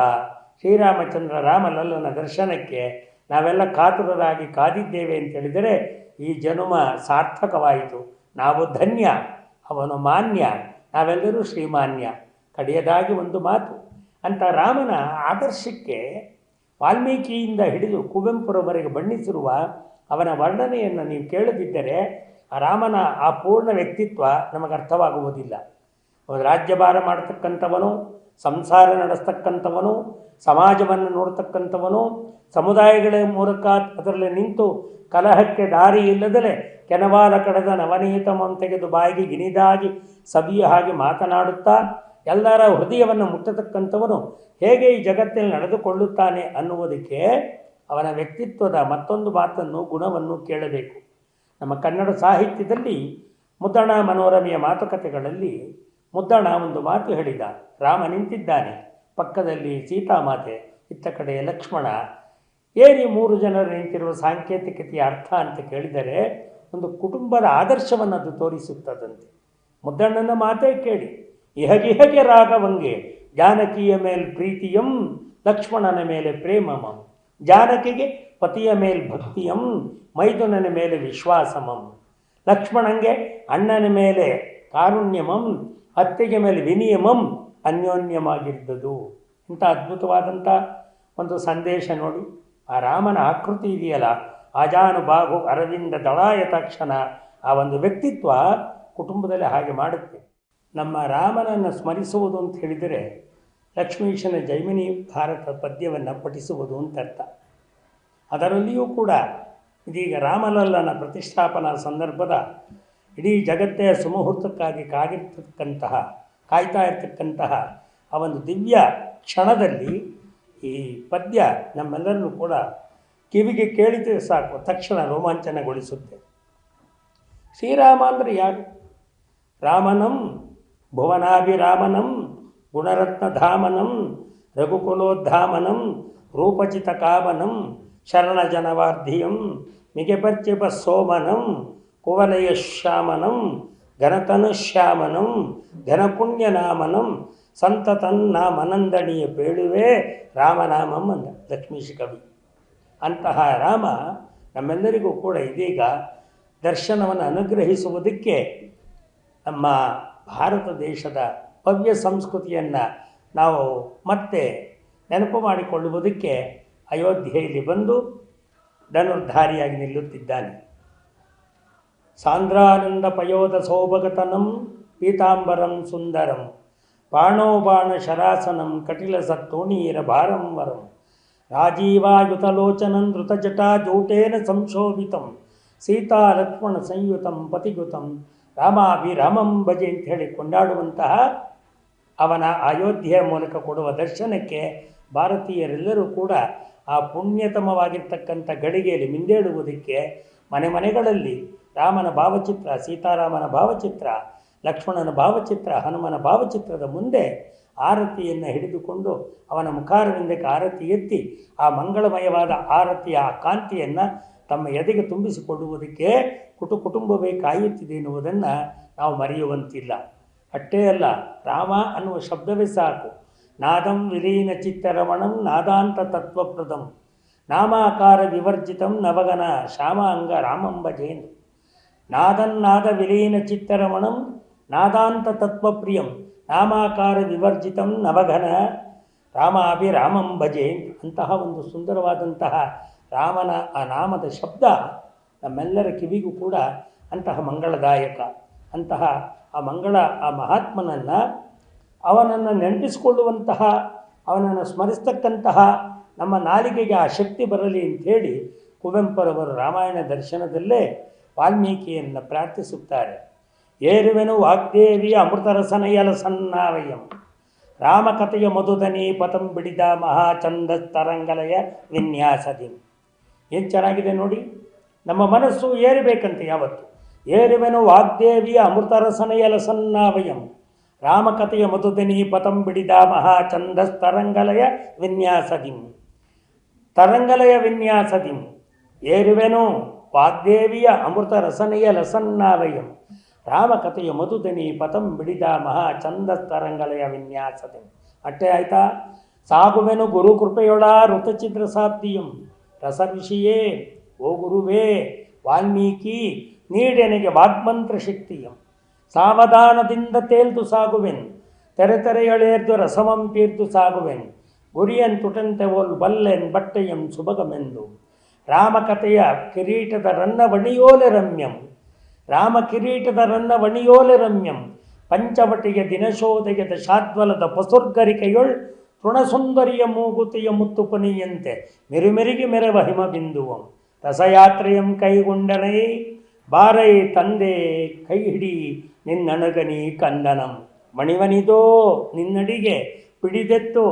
ಶ್ರೀರಾಮಚಂದ್ರ ರಾಮಲಲ್ಲನ ದರ್ಶನಕ್ಕೆ ನಾವೆಲ್ಲ ಕಾತುರರಾಗಿ ಕಾದಿದ್ದೇವೆ ಅಂತೇಳಿದರೆ ಈ ಜನುಮ ಸಾರ್ಥಕವಾಯಿತು. ನಾವು ಧನ್ಯ, ಅವನು ಮಾನ್ಯ, ನಾವೆಲ್ಲರೂ ಶ್ರೀಮಾನ್ಯ. ಕಡೆಯದಾಗಿ ಒಂದು ಮಾತು ಅಂತ ರಾಮನ ಆದರ್ಶಕ್ಕೆ ವಾಲ್ಮೀಕಿಯಿಂದ ಹಿಡಿದು ಕುವೆಂಪುರವರೆಗೆ ಬಣ್ಣಿಸಿರುವ ಅವನ ವರ್ಣನೆಯನ್ನು ನೀವು ಕೇಳದಿದ್ದರೆ ಆ ರಾಮನ ಆ ಪೂರ್ಣ ವ್ಯಕ್ತಿತ್ವ ನಮಗೆ ಅರ್ಥವಾಗುವುದಿಲ್ಲ. ರಾಜ್ಯಭಾರ ಮಾಡತಕ್ಕಂಥವನು, ಸಂಸಾರ ನಡೆಸ್ತಕ್ಕಂಥವನು, ಸಮಾಜವನ್ನು ನೋಡ್ತಕ್ಕಂಥವನು, ಸಮುದಾಯಗಳ ಮೂಲಕ ಅದರಲ್ಲಿ ನಿಂತು ಕಲಹಕ್ಕೆ ದಾರಿ ಇಲ್ಲದಲೇ ಕೆನವಾಲ ಕಡದ ನವನೀತಮಂ ತೆಗೆದು ಬಾಯಿಗೆ ಗಿನಿದಾಗಿ ಸವಿಯ ಹಾಗೆ ಮಾತನಾಡುತ್ತಾ ಎಲ್ಲರ ಹೃದಯವನ್ನು ಮುಟ್ಟತಕ್ಕಂಥವನು ಹೇಗೆ ಈ ಜಗತ್ತಿನಲ್ಲಿ ನಡೆದುಕೊಳ್ಳುತ್ತಾನೆ ಅನ್ನುವುದಕ್ಕೆ ಅವನ ವ್ಯಕ್ತಿತ್ವದ ಮತ್ತೊಂದು ಮಾತನ್ನು, ಗುಣವನ್ನು ಕೇಳಬೇಕು. ನಮ್ಮ ಕನ್ನಡ ಸಾಹಿತ್ಯದಲ್ಲಿ ಮುದ್ದಣ ಮನೋರಮೆಯ ಮಾತುಕತೆಗಳಲ್ಲಿ ಮುದ್ದಣ ಒಂದು ಮಾತು ಹೇಳಿದ. ರಾಮ ನಿಂತಿದ್ದಾನೆ, ಪಕ್ಕದಲ್ಲಿ ಸೀತಾಮಾತೆ, ಇತ್ತ ಕಡೆ ಲಕ್ಷ್ಮಣ. ಏನಿ 3 ಜನರು ನಿಂತಿರುವ ಸಾಂಕೇತಿಕತೆಯ ಅರ್ಥ ಅಂತ ಕೇಳಿದರೆ ಒಂದು ಕುಟುಂಬದ ಆದರ್ಶವನ್ನು ಅದು ತೋರಿಸುತ್ತದಂತೆ. ಮುದ್ದಣ್ಣನ ಮಾತೇ ಕೇಳಿ, ಇಹಗಿಹಗೆ ರಾಘವಂಗೆ ಜಾನಕಿಯ ಮೇಲೆ ಪ್ರೀತಿಯಂ, ಲಕ್ಷ್ಮಣನ ಮೇಲೆ ಪ್ರೇಮಮಂ, ಜಾನಕಿಗೆ ಪತಿಯ ಮೇಲೆ ಭಕ್ತಿಯಂ, ಮೈದುನನ ಮೇಲೆ ವಿಶ್ವಾಸಮಂ, ಲಕ್ಷ್ಮಣಂಗೆ ಅಣ್ಣನ ಮೇಲೆ ಕಾರುಣ್ಯಮಂ, ಅತ್ತೆಗೆ ಮೇಲೆ ವಿನಿಯಮಂ, ಅನ್ಯೋನ್ಯವಾಗಿದ್ದದು. ಇಂಥ ಅದ್ಭುತವಾದಂಥ ಒಂದು ಸಂದೇಶ ನೋಡಿ. ಆ ರಾಮನ ಆಕೃತಿ ಇದೆಯಲ್ಲ, ಆಜಾನುಬಾಹು ಅರವಿಂದ ದಳಾಯತಾಕ್ಷಣ, ಆ ಒಂದು ವ್ಯಕ್ತಿತ್ವ ಕುಟುಂಬದಲ್ಲಿ ಹಾಗೆ ಮಾಡುತ್ತೆ. ನಮ್ಮ ರಾಮನನ್ನು ಸ್ಮರಿಸುವುದು ಅಂತ ಹೇಳಿದರೆ ಲಕ್ಷ್ಮೀಶನ ಜೈಮಿನಿ ಭಾರತ ಪದ್ಯವನ್ನು ಪಠಿಸುವುದು ಅಂತ ಅರ್ಥ. ಅದರಲ್ಲಿಯೂ ಕೂಡ ಇದೀಗ ರಾಮಲಲ್ಲನ ಪ್ರತಿಷ್ಠಾಪನಾ ಸಂದರ್ಭದ ಇಡೀ ಜಗತ್ತೇ ಸುಮುಹೂರ್ತಕ್ಕಾಗಿ ಕಾಯ್ತಾ ಇರ್ತಕ್ಕಂತಹ ಆ ಒಂದು ದಿವ್ಯ ಕ್ಷಣದಲ್ಲಿ ಈ ಪದ್ಯ ನಮ್ಮೆಲ್ಲರನ್ನೂ ಕೂಡ ಕಿವಿಗೆ ಕೇಳಿದರೆ ಸಾಕು, ತಕ್ಷಣ ರೋಮಾಂಚನಗೊಳಿಸುತ್ತೆ. ಶ್ರೀರಾಮ ಅಂದರೆ ಯಾರು? ರಾಮನಂ ಭುವನಾಭಿರಾಮನಂ ಗುಣರತ್ನಧಾಮನಂ ರಘುಕುಲೋದ್ಧಾಮನಂ ರೂಪಚಿತ ಕಾಮನಂ ಶರಣಜನವಾರ್ಧಿಯಂ ಮಿಗೆಪರ್ಚಿಪ ಸೋಮನಂ ಕುವಲಯ ಶ್ಯಾಮನಂ ಘನತನುಶ್ಯಾಮನಂ ಘನಪುಣ್ಯನಾಮನಂ ಸಂತತನ್ನಾಮನಂದಣಿಯ ಬೇಡುವೆ ರಾಮನಾಮಂ ಅಂದ ಲಕ್ಷ್ಮೀಶ ಕವಿ. ಅಂತಹ ರಾಮ ನಮ್ಮೆಲ್ಲರಿಗೂ ಕೂಡ ಇದೀಗ ದರ್ಶನವನ್ನು ಅನುಗ್ರಹಿಸುವುದಕ್ಕೆ ನಮ್ಮ ಭಾರತ ದೇಶದ ಭವ್ಯ ಸಂಸ್ಕೃತಿಯನ್ನು ನಾವು ಮತ್ತೆ ನೆನಪು ಮಾಡಿಕೊಳ್ಳುವುದಕ್ಕೆ ಅಯೋಧ್ಯೆಯಲ್ಲಿ ಬಂದು ಧನುರ್ಧಾರಿಯಾಗಿ ನಿಲ್ಲುತ್ತಿದ್ದಾನೆ. ಸಾಂದ್ರಾನಂದ ಪಯೋಧ ಸೌಭಗತನಂ ಪೀತಾಂಬರಂ ಸುಂದರಂ ಬಾಣೋಬಾಣ ಶರಾಸನಂ ಕಟಿಲ ಸತ್ತೋಣೀರ ಭಾರಂ ವರಂ ರಾಜೀವಾಯುತಲೋಚನಂ ಧೃತಜಟಾ ಜೂಟೇನ ಸಂಶೋಭಿತಂ ಸೀತಾ ಲಕ್ಷ್ಮಣ ಸಂಯುತಂ ಪತಿಗುತಂ ರಾಮಾಭಿರಾಮಂ ಭಜೆ ಅಂತ ಹೇಳಿ ಕೊಂಡಾಡುವಂತಹ ಅವನ ಅಯೋಧ್ಯೆಯ ಮೂಲಕ ಕೊಡುವ ದರ್ಶನಕ್ಕೆ ಭಾರತೀಯರೆಲ್ಲರೂ ಕೂಡ ಆ ಪುಣ್ಯತಮವಾಗಿರ್ತಕ್ಕಂಥ ಗಳಿಗೆಯಲ್ಲಿ ಮಿಂದೇಳುವುದಕ್ಕೆ ಮನೆ ಮನೆಗಳಲ್ಲಿ ರಾಮನ ಭಾವಚಿತ್ರ, ಸೀತಾರಾಮನ ಭಾವಚಿತ್ರ, ಲಕ್ಷ್ಮಣನ ಭಾವಚಿತ್ರ, ಹನುಮನ ಭಾವಚಿತ್ರದ ಮುಂದೆ ಆರತಿಯನ್ನು ಹಿಡಿದುಕೊಂಡು ಅವನ ಮುಖಾರವಿಂದಕ್ಕೆ ಆರತಿ ಎತ್ತಿ ಆ ಮಂಗಳಮಯವಾದ ಆರತಿಯ ಆ ಕಾಂತಿಯನ್ನು ತಮ್ಮ ಎದೆಗೆ ತುಂಬಿಸಿಕೊಳ್ಳುವುದಕ್ಕೆ ಕುಟುಂಬವೇ ಕಾಯುತ್ತಿದೆ ಎನ್ನುವುದನ್ನು ನಾವು ಮರೆಯುವಂತಿಲ್ಲ. ಅಷ್ಟೇ ಅಲ್ಲ, ರಾಮ ಅನ್ನುವ ಶಬ್ದವೇ ಸಾಕು. ನಾದಂ ವಿಲೀನ ಚಿತ್ತರಮಣಂ ನಾದಾಂತ ತತ್ವಪ್ರದಂ ನಾಮಾಕಾರ ವಿವರ್ಜಿತಂ ನವಗನ ಶ್ಯಾಮಾಂಗ ರಾಮಂ ಭಜೇನ್. ನಾದನ್ನಾದ ವಿಲೀನ ಚಿತ್ತರಮಣಂ ನಾದಾಂತ ತತ್ವಪ್ರಿಯಂ ನಾಮಾಕಾರ ವಿವರ್ಜಿತಂ ನವಘನ ರಾಮಾಭಿರಾಮಂ ಭಜೇನ್. ಅಂತಹ ಒಂದು ಸುಂದರವಾದಂತಹ ರಾಮನ ಆ ನಾಮದ ಶಬ್ದ ನಮ್ಮೆಲ್ಲರ ಕಿವಿಗೂ ಕೂಡ ಅಂತಹ ಮಂಗಳದಾಯಕ. ಅಂತಹ ಆ ಮಹಾತ್ಮನನ್ನು ಅವನನ್ನು ನೆನಪಿಸಿಕೊಳ್ಳುವಂತಹ, ಅವನನ್ನು ಸ್ಮರಿಸ್ತಕ್ಕಂತಹ ನಮ್ಮ ನಾಲಿಗೆಗೆ ಆ ಶಕ್ತಿ ಬರಲಿ ಅಂಥೇಳಿ ಕುವೆಂಪುರವರು ರಾಮಾಯಣ ದರ್ಶನದಲ್ಲೇ ವಾಲ್ಮೀಕಿಯನ್ನು ಪ್ರಾರ್ಥಿಸುತ್ತಾರೆ. ಏರುವೆನು ವಾಗ್ದೇವಿಯ ಅಮೃತರಸನಯಲ ಸನ್ನಾವಯಂ ರಾಮಕಥೆಯ ಮಧುದನಿ ಪತಂ ಬಿಡಿದ ಮಹಾಚಂದ ತರಂಗಲಯ ವಿನ್ಯಾಸದಿ. ಏನು ಚೆನ್ನಾಗಿದೆ ನೋಡಿ. ನಮ್ಮ ಮನಸ್ಸು ಏರಬೇಕಂತೆ ಯಾವತ್ತು. ಏರುವೆನು ವಾಗ್ದೇವಿಯ ಅಮೃತರಸನಯಲ ಸನ್ನಾವಯಂ ರಾಮಕಥೆಯ ಮಧುದನಿ ಪತಂ ಬಿಡಿದ ಮಹಾಚಂದ ತರಂಗಲಯ ವಿನ್ಯಾಸದಿಂ. ತರಂಗಲಯ ವಿನ್ಯಾಸದಿಂ ಏರುವೆನು ವಾಗ್ದೇವಿಯ ಅಮೃತ ರಸನೆಯ ಲಸನ್ನಾವಯಂ ರಾಮಕಥೆಯ ಮಧುದನಿ ಪತಂ ಬಿಡಿದ ಮಹಾಚಂದ ತರಂಗಲಯ ವಿನ್ಯಾಸದಿಂ. ಅಷ್ಟೇ ಆಯ್ತಾ? ಸಾಗುವೆನು ಗುರುಕೃಪೆಯೊಳ ಋತಚಿದ್ರ ಸಾಬ್ದಿಯಂ ರಸವಿಷಯೇ ಓ ಗುರುವೇ ವಾಲ್ಮೀಕಿ ನೀಡೆನೆಗೆ ವಾಗ್ಮಂತ್ರ ಶಕ್ತಿಯಂ. ಸಾವಧಾನದಿಂದ ತೇಲ್ದು ಸಾಗುವೆನ್ ತೆರೆತೆರೆಯೊಳೆರ್ದು ರಸವಂ ತೀರ್ದು ಸಾಗುವೆನ್ ಗುರಿಯನ್ ತುಟಂತೆ ಓಲ್ ಬಲ್ಲೆನ್ ಬಟ್ಟೆಯಂ ಸುಭಗಮೆಂದು. ರಾಮಕಥೆಯ ಕಿರೀಟದ ರನ್ನ ವಣಿಯೋಲೆ ರಮ್ಯಂ ರಾಮ ಕಿರೀಟದ ರನ್ನ ವಣಿಯೋಲೆ ರಮ್ಯಂ ಪಂಚವಟಿಗೆ ದಿನಶೋಧೆಗೆ ದಶಾದ್ವಲದ ಪಸುರ್ಗರಿಕೆಯೊಳ್ ತೃಣಸುಂದರಿಯ ಮೂಗುತಿಯ ಮುತ್ತುಪನಿಯಂತೆ ಮೆರುಮೆರಿಗೆ ಮೆರವ ಹಿಮಬಿಂದುವಂ. ರಸಯಾತ್ರೆಯಂ ಕೈಗೊಂಡನೈ ಬಾರೈ ತಂದೆ ಕೈ ಹಿಡಿ ನಿನ್ನಣಗನಿ ಕಂದನಂ. ಮಣಿವನಿದೋ ನಿನ್ನಡಿಗೆ ಪಿಡಿದೆತ್ತು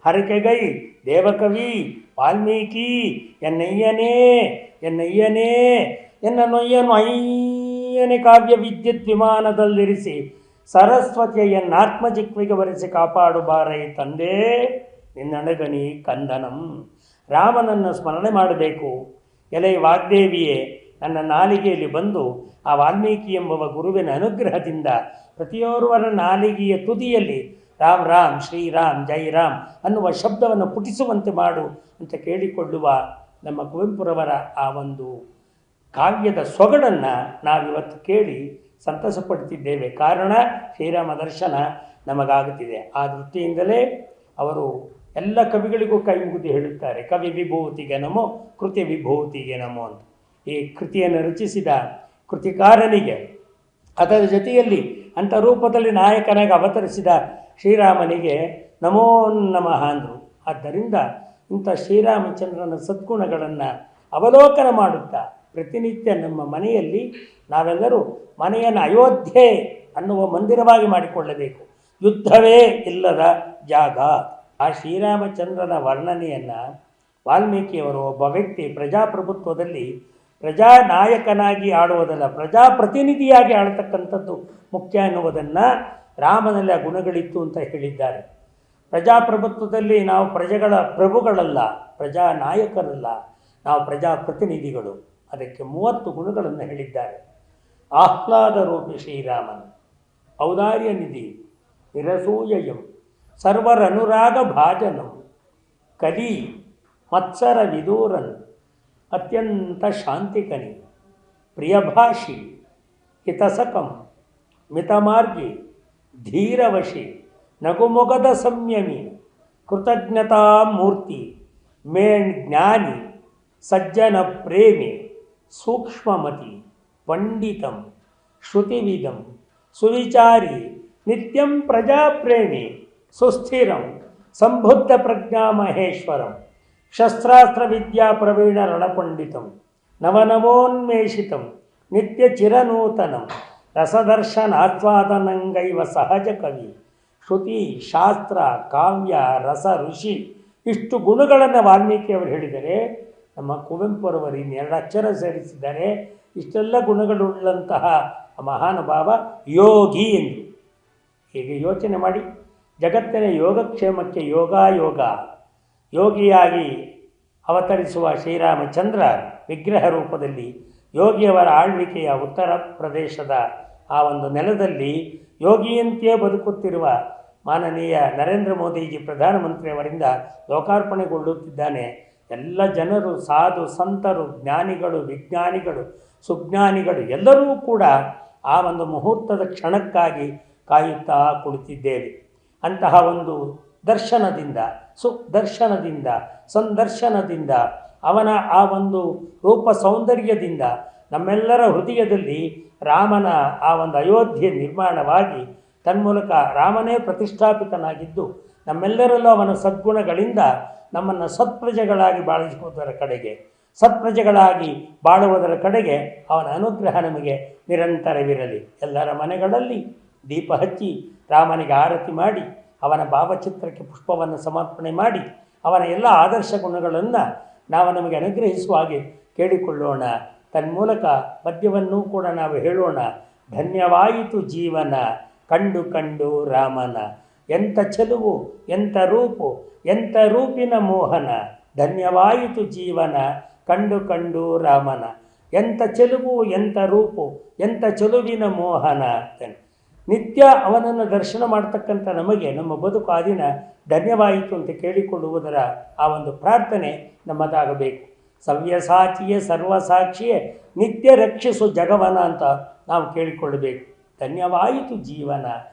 ಹರಕೆಗೈ ದೇವಕವಿ ವಾಲ್ಮೀಕಿ ಎನ್ನಯ್ಯನೇ ಎನ್ನಯ್ಯನೇ ಎನ್ನ ನೊಯ್ಯನು ಅಯ್ಯನೆ ಕಾವ್ಯ ವಿದ್ಯುತ್ ವಿಮಾನದಲ್ಲಿರಿಸಿ ಸರಸ್ವತಿಯನ್ನಾತ್ಮಜಿಕ್ವಿಗೆ ವರೆಸಿ ಕಾಪಾಡು ಬಾರೈ ತಂದೆ ನಿನ್ನಣಗನಿ ಕಂದನಂ. ರಾಮನನ್ನು ಸ್ಮರಣೆ ಮಾಡಬೇಕು. ಎಲೆ ವಾಗ್ದೇವಿಯೇ, ನನ್ನ ನಾಲಿಗೆಯಲ್ಲಿ ಬಂದು ಆ ವಾಲ್ಮೀಕಿ ಎಂಬುವ ಗುರುವಿನ ಅನುಗ್ರಹದಿಂದ ಪ್ರತಿಯೋರ್ವರ ನಾಲಿಗೆಯ ತುದಿಯಲ್ಲಿ ರಾಮ್ ರಾಮ್ ಶ್ರೀರಾಮ್ ಜೈ ರಾಮ್ ಅನ್ನುವ ಶಬ್ದವನ್ನು ಪುಟಿಸುವಂತೆ ಮಾಡು ಅಂತ ಕೇಳಿಕೊಳ್ಳುವ ನಮ್ಮ ಕುವೆಂಪುರವರ ಆ ಒಂದು ಕಾವ್ಯದ ಸೊಗಡನ್ನು ನಾವಿವತ್ತು ಕೇಳಿ ಸಂತಸ ಪಡ್ತಿದ್ದೇವೆ. ಕಾರಣ ಶ್ರೀರಾಮ ದರ್ಶನ ನಮಗಾಗುತ್ತಿದೆ. ಆ ದೃಷ್ಟಿಯಿಂದಲೇ ಅವರು ಎಲ್ಲ ಕವಿಗಳಿಗೂ ಕೈ ಮುಗಿದು ಹೇಳುತ್ತಾರೆ, ಕವಿ ವಿಭೂತಿಗೆ ನಮೋ ಕೃತಿ ವಿಭೂತಿಗೆ ನಮೋ ಅಂತ. ಈ ಕೃತಿಯನ್ನು ರಚಿಸಿದ ಕೃತಿಕಾರನಿಗೆ, ಅದರ ಜೊತೆಯಲ್ಲಿ ಅಂಥ ರೂಪದಲ್ಲಿ ನಾಯಕನಾಗಿ ಅವತರಿಸಿದ ಶ್ರೀರಾಮನಿಗೆ ನಮೋ ನಮಃ ಅಂದರು. ಆದ್ದರಿಂದ ಇಂಥ ಶ್ರೀರಾಮಚಂದ್ರನ ಸದ್ಗುಣಗಳನ್ನು ಅವಲೋಕನ ಮಾಡುತ್ತಾ ಪ್ರತಿನಿತ್ಯ ನಮ್ಮ ಮನೆಯಲ್ಲಿ ನಾವೆಲ್ಲರೂ ಮನೆಯನ್ನು ಅಯೋಧ್ಯೆ ಅನ್ನುವ ಮಂದಿರವಾಗಿ ಮಾಡಿಕೊಳ್ಳಬೇಕು. ಯುದ್ಧವೇ ಇಲ್ಲದ ಜಾಗ. ಆ ಶ್ರೀರಾಮಚಂದ್ರನ ವರ್ಣನೆಯನ್ನು ವಾಲ್ಮೀಕಿಯವರು ಒಬ್ಬ ವ್ಯಕ್ತಿ ಪ್ರಜಾಪ್ರಭುತ್ವದಲ್ಲಿ ಪ್ರಜಾನಾಯಕನಾಗಿ ಆಡುವುದಲ್ಲ, ಪ್ರಜಾಪ್ರತಿನಿಧಿಯಾಗಿ ಆಳ್ತಕ್ಕಂಥದ್ದು ಮುಖ್ಯ ಎನ್ನುವುದನ್ನು ರಾಮನಲ್ಲಿ ಆ ಗುಣಗಳಿತ್ತು ಅಂತ ಹೇಳಿದ್ದಾರೆ. ಪ್ರಜಾಪ್ರಭುತ್ವದಲ್ಲಿ ನಾವು ಪ್ರಜೆಗಳ ಪ್ರಭುಗಳಲ್ಲ, ಪ್ರಜಾನಾಯಕರಲ್ಲ, ನಾವು ಪ್ರಜಾಪ್ರತಿನಿಧಿಗಳು. ಅದಕ್ಕೆ 30 ಗುಣಗಳನ್ನು ಹೇಳಿದ್ದಾರೆ. ಆಹ್ಲಾದ ರೂಪಿ ಶ್ರೀರಾಮನ್, ಔದಾರ್ಯ ನಿಧಿ, ವಿರಸೂಯಂ, ಸರ್ವರನುರಾಗ ಭಾಜನಂ, ಕಲಿ ಮತ್ಸರ ವಿದೂರನ್, ಅತ್ಯಂತ ಶಾಂತಿಕನಿ, ಪ್ರಿಯಭಾಷಿ, ಹಿತಸಕಂ, ಮಿತಮಾರ್ಗಿ, ಧೀರವಶಿ ನಗುಮೊಗದ ಸಂಯಮಿ ಕೃತಜ್ಞತಾ ಮೂರ್ತಿ ಮೇಣ್ ಜ್ಞಾನಿ ಸಜ್ಜನ ಪ್ರೇಮಿ ಸೂಕ್ಷ್ಮಮತಿ ಪಂಡಿತಂ ಶ್ರುತಿವಿದಂ ಸುವಿಚಾರಿ ನಿತ್ಯಂ ಪ್ರಜಾಪ್ರೇಮಿ ಸುಸ್ಥಿರಂ ಸಂಬುದ್ಧ ಪ್ರಜ್ಞಾ ಮಹೇಶ್ವರಂ ಶಸ್ತ್ರಾಸ್ತ್ರ ವಿದ್ಯಾ ಪ್ರವೀಣ ರಣಪಂಡಿತಂ ನವನವೋನ್ಮೇಷಿತಂ ನಿತ್ಯ ಚಿರನೂತನಂ ರಸದರ್ಶನಾಸ್ವಾದನಂಗೈವ ಸಹಜ ಕವಿ ಶ್ರುತಿ ಶಾಸ್ತ್ರ ಕಾವ್ಯ ರಸ ಋಷಿ ಇಷ್ಟು ಗುಣಗಳನ್ನು ವಾಲ್ಮೀಕಿಯವರು ಹೇಳಿದರೆ, ನಮ್ಮ ಕುವೆಂಪುರವರು ಇನ್ನೆರಡು ಅಕ್ಷರ ಸೇರಿಸಿದ್ದಾರೆ. ಇಷ್ಟೆಲ್ಲ ಗುಣಗಳುಳ್ಳಂತಹ ಮಹಾನುಭಾವ ಯೋಗಿ ಎಂದು. ಹೀಗೆ ಯೋಚನೆ ಮಾಡಿ, ಜಗತ್ತಿನ ಯೋಗಕ್ಷೇಮಕ್ಕೆ ಯೋಗ ಯೋಗಿಯಾಗಿ ಅವತರಿಸುವ ಶ್ರೀರಾಮಚಂದ್ರ ವಿಗ್ರಹ ರೂಪದಲ್ಲಿ ಯೋಗಿಯವರ ಆಳ್ವಿಕೆಯ ಉತ್ತರ ಪ್ರದೇಶದ ಆ ಒಂದು ನೆಲದಲ್ಲಿ ಯೋಗಿಯಂತೆಯೇ ಬದುಕುತ್ತಿರುವ ಮಾನನೀಯ ನರೇಂದ್ರ ಮೋದಿಜಿ ಪ್ರಧಾನಮಂತ್ರಿಯವರಿಂದ ಲೋಕಾರ್ಪಣೆಗೊಳ್ಳುತ್ತಿದ್ದಾನೆ. ಎಲ್ಲ ಜನರು, ಸಾಧು ಸಂತರು, ಜ್ಞಾನಿಗಳು, ವಿಜ್ಞಾನಿಗಳು, ಸುಜ್ಞಾನಿಗಳು ಎಲ್ಲರೂ ಕೂಡ ಆ ಒಂದು ಮುಹೂರ್ತದ ಕ್ಷಣಕ್ಕಾಗಿ ಕಾಯುತ್ತಾ ಕುಳಿತಿದ್ದೇವೆ. ಅಂತಹ ಒಂದು ದರ್ಶನದಿಂದ, ಸುದರ್ಶನದಿಂದ, ಸಂದರ್ಶನದಿಂದ, ಅವನ ಆ ಒಂದು ರೂಪ ಸೌಂದರ್ಯದಿಂದ ನಮ್ಮೆಲ್ಲರ ಹೃದಯದಲ್ಲಿ ರಾಮನ ಆ ಒಂದು ಅಯೋಧ್ಯೆ ನಿರ್ಮಾಣವಾಗಿ ತನ್ಮೂಲಕ ರಾಮನೇ ಪ್ರತಿಷ್ಠಾಪಿತನಾಗಿದ್ದು ನಮ್ಮೆಲ್ಲರಲ್ಲೂ ಅವನ ಸದ್ಗುಣಗಳಿಂದ ನಮ್ಮನ್ನು ಸತ್ಪ್ರಜೆಗಳಾಗಿ ಬಾಳಿಸುವುದರ ಕಡೆಗೆ, ಸತ್ಪ್ರಜೆಗಳಾಗಿ ಬಾಳುವುದರ ಕಡೆಗೆ ಅವನ ಅನುಗ್ರಹ ನಮಗೆ ನಿರಂತರವಿರಲಿ. ಎಲ್ಲರ ಮನೆಗಳಲ್ಲಿ ದೀಪ ಹಚ್ಚಿ ರಾಮನಿಗೆ ಆರತಿ ಮಾಡಿ ಅವನ ಭಾವಚಿತ್ರಕ್ಕೆ ಪುಷ್ಪವನ್ನು ಸಮರ್ಪಣೆ ಮಾಡಿ ಅವನ ಎಲ್ಲ ಆದರ್ಶ ಗುಣಗಳನ್ನು ನಾವು ನಮಗೆ ಅನುಗ್ರಹಿಸುವ ಹಾಗೆ ಕೇಳಿಕೊಳ್ಳೋಣ. ತನ್ಮೂಲಕ ಪದ್ಯವನ್ನೂ ಕೂಡ ನಾವು ಹೇಳೋಣ. ಧನ್ಯವಾಯಿತು ಜೀವನ ಕಂಡು ಕಂಡು ರಾಮನ, ಎಂಥ ಚೆಲುವು ಎಂಥ ರೂಪು ಎಂಥ ರೂಪಿನ ಮೋಹನ. ಧನ್ಯವಾಯಿತು ಜೀವನ ಕಂಡು ಕಂಡು ರಾಮನ, ಎಂಥ ಚೆಲುವು ಎಂಥ ರೂಪು ಎಂಥ ಚೆಲುವಿನ ಮೋಹನ. ನಿತ್ಯ ಅವನನ್ನು ದರ್ಶನ ಮಾಡ್ತಕ್ಕಂಥ ನಮಗೆ ನಮ್ಮ ಬದುಕು ಆ ದಿನ ಧನ್ಯವಾಯಿತು ಅಂತ ಕೇಳಿಕೊಳ್ಳುವುದರ ಆ ಒಂದು ಪ್ರಾರ್ಥನೆ ನಮ್ಮದಾಗಬೇಕು. ಸವ್ಯಸಾಚಿಯೇ ಸರ್ವಸಾಕ್ಷಿಯೇ ನಿತ್ಯ ರಕ್ಷಿಸು ಜಗವನ ಅಂತ ನಾವು ಕೇಳಿಕೊಳ್ಳಬೇಕು. ಧನ್ಯವಾಯಿತು ಜೀವನ